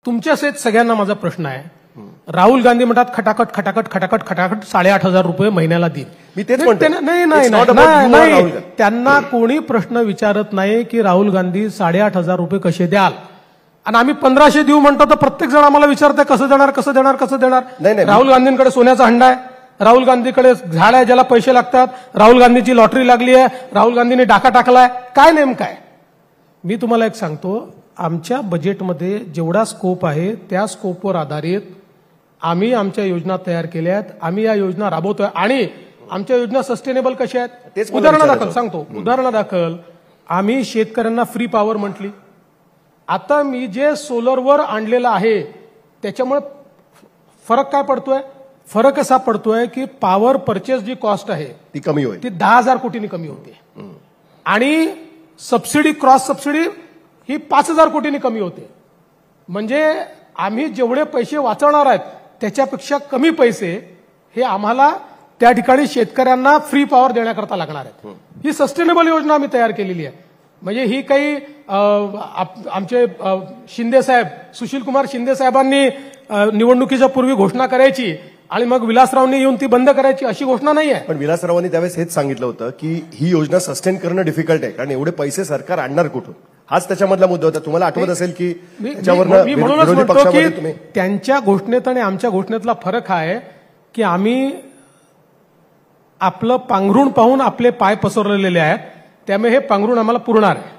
तुमच्याच सगळ्यांना माझा प्रश्न आहे. राहुल गांधी म्हणतात खटाखट खटाखट खटाखट खटाखट 8,500 रुपये महिन्याला देईल. मी तेच म्हणतो. नाही, त्यांना कोणी प्रश्न विचारत नाही की राहुल गांधी 8,500 रुपये कसे द्याल. आणि आम्ही 1,500 देऊ म्हणतो तर प्रत्येक जण आम्हाला विचारतंय कसं देणार कसं देणार कसं देणार. राहुल गांधींकडे सोन्याचा हंडा आहे, राहुल गांधीकडे झाड आहे ज्याला पैसे लागतात, राहुल गांधीची लॉटरी लागली आहे, राहुल गांधींनी डाका टाकलाय. काय नेमकं आहे? मी तुम्हाला एक सांगतो, आमच्या बजेटमध्ये जेवढा स्कोप आहे त्या स्कोपवर आधारित आम्ही आमच्या योजना तयार केल्या आहेत. आम्ही या योजना राबवतोय आणि आमच्या योजना सस्टेनेबल कशा आहेत. उदाहरणादाखल सांगतो, उदाहरणादाखल आम्ही शेतकऱ्यांना फ्री पॉवर म्हटली. आता मी जे सोलरवर आणलेलं आहे त्याच्यामुळे फरक काय पडतोय? फरक असा पडतोय की पॉवर परचेस जी कॉस्ट आहे ती कमी होईल, ती 10,000 कोटींनी कमी होते आणि सबसिडी क्रॉस सबसिडी ही 5,000 कोटींनी कमी होते. म्हणजे आम्ही जेवढे पैसे वाचवणार आहेत त्याच्यापेक्षा कमी पैसे हे आम्हाला त्या ठिकाणी शेतकऱ्यांना फ्री पॉवर देण्याकरता लागणार आहेत. ही सस्टेनेबल योजना आम्ही तयार केलेली आहे. म्हणजे ही काही आमचे शिंदे साहेब, सुशील कुमार शिंदे साहेबांनी निवडणुकीच्या पूर्वी घोषणा करायची आणि मग विलासरावांनी येऊन ती बंद करायची अशी घोषणा नाही आहे. पण विलासरावांनी त्यावेळेस हेच सांगितलं होतं की ही योजना सस्टेन करणं डिफिकल्ट आहे, कारण एवढे पैसे सरकार आणणार कुठून, हाच त्याच्यामधला मुद्दा होता. तुम्हाला आठवत असेल की मी म्हणूनच म्हणतो की त्यांच्या घोषणेत आणि आमच्या घोषणेतला फरक हा आहे की आम्ही आपलं पांघरुण पाहून आपले पाय पसरलेले आहेत, त्यामुळे हे पांघरुण आम्हाला पुरणार आहे.